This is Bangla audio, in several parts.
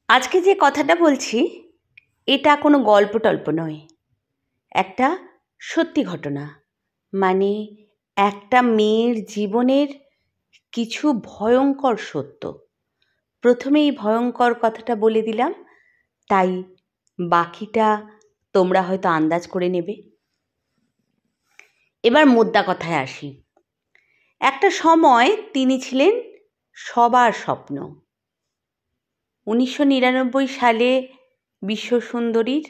আজকে যে কথাটা বলছি এটা কোনো গল্প টল্প নয়, একটা সত্যি ঘটনা। মানে একটা মেয়ের জীবনের কিছু ভয়ঙ্কর সত্য। প্রথমেই ভয়ঙ্কর কথাটা বলে দিলাম, তাই বাকিটা তোমরা হয়তো আন্দাজ করে নেবে। এবার মোদ্দা কথায় আসি। একটা সময় তিনি ছিলেন সবার স্বপ্ন। 1999 সালে বিশ্বসুন্দরীর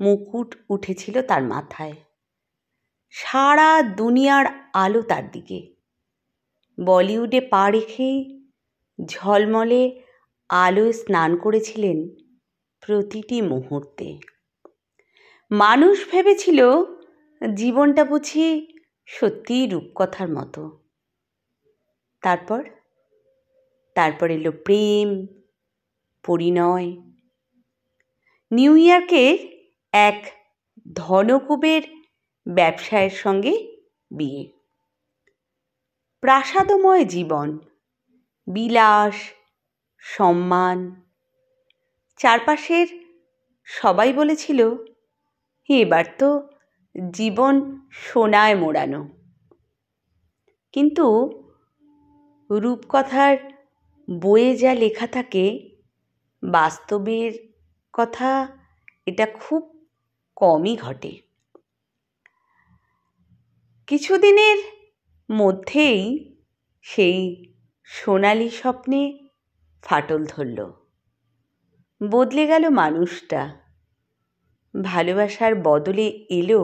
মুকুট উঠেছিল তার মাথায়। সারা দুনিয়ার আলো তার দিকে। বলিউডে পা রেখেই ঝলমলে আলোয় স্নান করেছিলেন প্রতিটি মুহূর্তে। মানুষ ভেবেছিল জীবনটা বুঝি সত্যিই রূপকথার মতো। তারপর এলো প্রেম, পরিণয়। নিউ ইয়র্কের এক ধনকুবের ব্যবসায়ের সঙ্গে বিয়ে। প্রাসাদময় জীবন, বিলাস, সম্মান। চারপাশের সবাই বলেছিল এবার তো জীবন সোনায় মোড়ানো। কিন্তু রূপকথার বইয়ে যা লেখা থাকে, বাস্তবের কথা এটা খুব কমই ঘটে। কিছুদিনের মধ্যেই সেই সোনালি স্বপ্নে ফাটল ধরল। বদলে গেল মানুষটা। ভালোবাসার বদলে এলো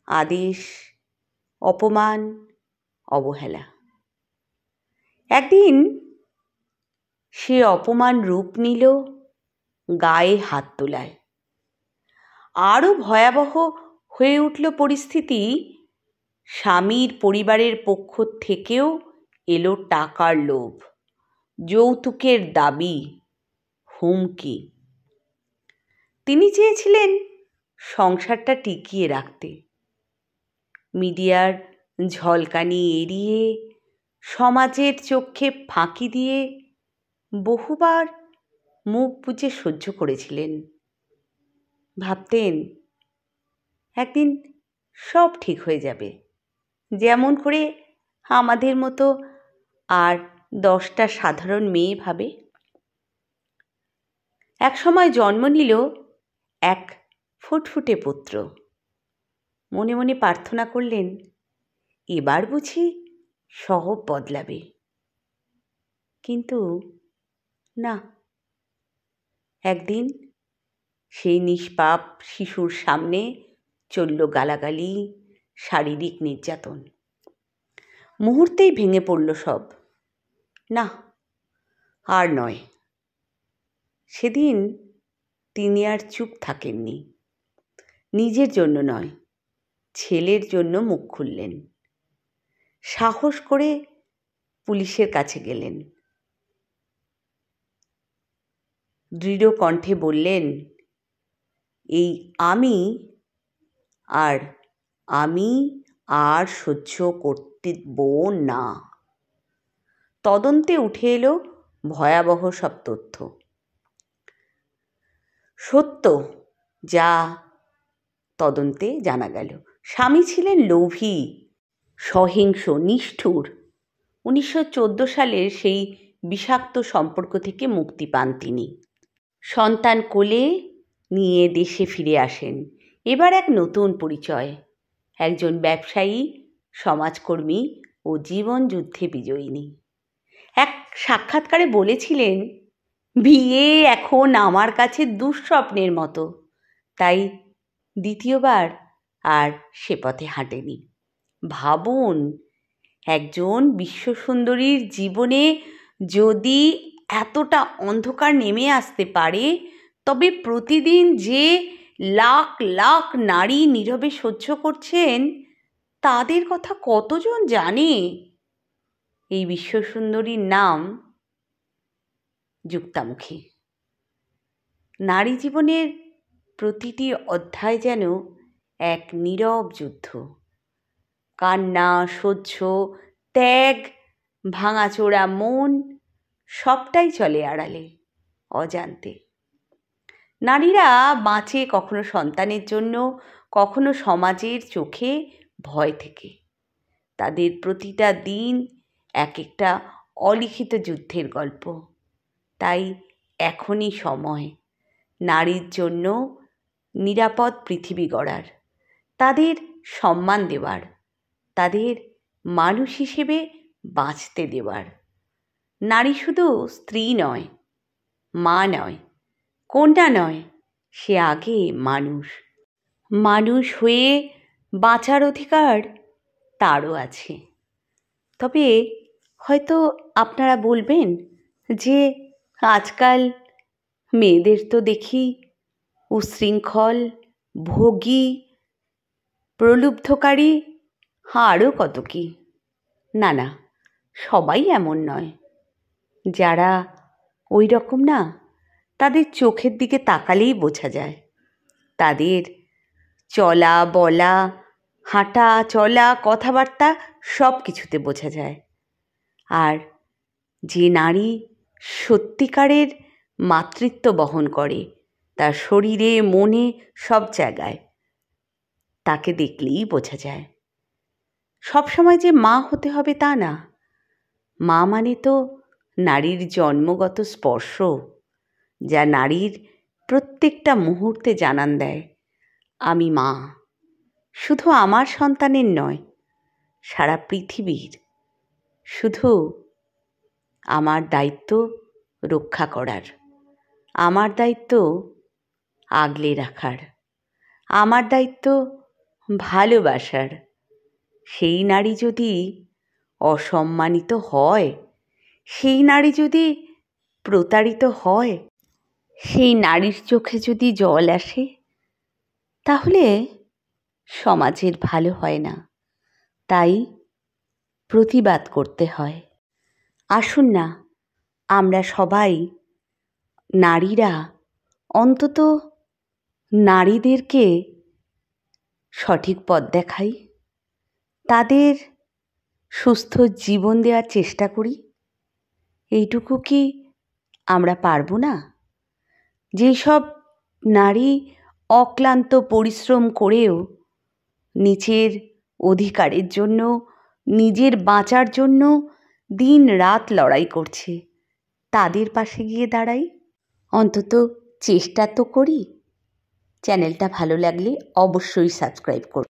আদেশ, অপমান, অবহেলা। একদিন সে অপমান রূপ নিল গায়ে হাত তোলায়। আরও ভয়াবহ হয়ে উঠল পরিস্থিতি। স্বামীর পরিবারের পক্ষ থেকেও এলো টাকার লোভ, যৌতুকের দাবি, হুমকি। তিনি চেয়েছিলেন সংসারটা টিকিয়ে রাখতে। মিডিয়ার ঝলকানি এড়িয়ে, সমাজের চোখে ফাঁকি দিয়ে বহুবার মুখ বুজে সহ্য করেছিলেন। ভাবতেন একদিন সব ঠিক হয়ে যাবে, যেমন করে আমাদের মতো আর 10টা সাধারণ মেয়ে ভাবে। এক সময় জন্ম নিল এক ফুটফুটে পুত্র। মনে মনে প্রার্থনা করলেন এবার বুঝি সব বদলাবে। কিন্তু না, একদিন সেই নিষ্পাপ শিশুর সামনে চলল গালাগালি, শারীরিক নির্যাতন। মুহূর্তেই ভেঙে পড়ল সব। না, আর নয়। সেদিন তিনি আর চুপ থাকেননি। নিজের জন্য নয়, ছেলের জন্য মুখ খুললেন। সাহস করে পুলিশের কাছে গেলেন। দৃঢ় কণ্ঠে বললেন এই আমি আর সহ্য করতেব না। তদন্তে উঠে এলো ভয়াবহ সব তথ্য। সত্য যা তদন্তে জানা গেল, স্বামী ছিলেন লোভী, সহিংস, নিষ্ঠুর। 1914 সালের সেই বিষাক্ত সম্পর্ক থেকে মুক্তি পান তিনি। সন্তান কোলে নিয়ে দেশে ফিরে আসেন। এবার এক নতুন পরিচয়, একজন ব্যবসায়ী, সমাজকর্মী ও জীবন যুদ্ধে বিজয়িনী। এক সাক্ষাৎকারে বলেছিলেন বিয়ে এখন আমার কাছে দুঃস্বপ্নের মতো, তাই দ্বিতীয়বার আর সে পথে হাঁটেনি। ভাবুন, একজন বিশ্বসুন্দরীর জীবনে যদি এতটা অন্ধকার নেমে আসতে পারে, তবে প্রতিদিন যে লাখ লাখ নারী নীরবে সহ্য করছেন তাদের কথা কতজন জানে? এই বিশ্বসুন্দরীর নাম যুক্তামুখী। নারী জীবনের প্রতিটি অধ্যায় যেন এক নীরব যুদ্ধ। কান্না, সহ্য, ত্যাগ, ভাঙাচোরা মন, সবটাই চলে আড়ালে। অজান্তে। নারীরা বাঁচে কখনো সন্তানের জন্য, কখনো সমাজের চোখে ভয় থেকে। তাদের প্রতিটা দিন এক একটা অলিখিত যুদ্ধের গল্প। তাই এখনই সময় নারীর জন্য নিরাপদ পৃথিবী গড়ার, তাদের সম্মান দেওয়ার, তাদের মানুষ হিসেবে বাঁচতে দেওয়ার। নারী শুধু স্ত্রী নয়, মা নয়, কন্যা নয়, সে আগে মানুষ। মানুষ হয়ে বাঁচার অধিকার তারও আছে। তবে হয়তো আপনারা বলবেন যে আজকাল মেয়েদের তো দেখি উচ্ছৃঙ্খল, ভোগী, প্রলুব্ধকারী, আরও কত কি। না না, সবাই এমন নয়। যারা ওই রকম না, তাদের চোখের দিকে তাকালেই বোঝা যায়। তাদের চলা বলা, হাঁটা চলা, কথাবার্তা সব কিছুতে বোঝা যায়। আর যে নারী সত্যিকারের মাতৃত্ব বহন করে, তার শরীরে মনে সব জায়গায়, তাকে দেখলেই বোঝা যায়। সবসময় যে মা হতে হবে তা না। মা মানে তো নারীর জন্মগত স্পর্শ, যা নারীর প্রত্যেকটা মুহূর্তে জানান দেয়, আমি মা। শুধু আমার সন্তানের নয়, সারা পৃথিবীর। শুধু আমার দায়িত্ব রক্ষা করার, আমার দায়িত্ব আগলে রাখার, আমার দায়িত্ব ভালোবাসার। সেই নারী যদি অসম্মানিত হয়, সেই নারী যদি প্রতারিত হয়, সেই নারীর চোখে যদি জল আসে, তাহলে সমাজের ভালো হয় না। তাই প্রতিবাদ করতে হয়। আসুন না, আমরা সবাই নারীরা অন্তত নারীদেরকে সঠিক পথ দেখাই, তাদের সুস্থ জীবন দেওয়ার চেষ্টা করি। এইটুকু কি আমরা পারবো না? যেসব নারী অক্লান্ত পরিশ্রম করেও নিজের অধিকারের জন্য, নিজের বাঁচার জন্য দিন রাত লড়াই করছে, তাদের পাশে গিয়ে দাঁড়াই, অন্তত চেষ্টা তো করি। চ্যানেলটা ভালো লাগলে অবশ্যই সাবস্ক্রাইব করুন।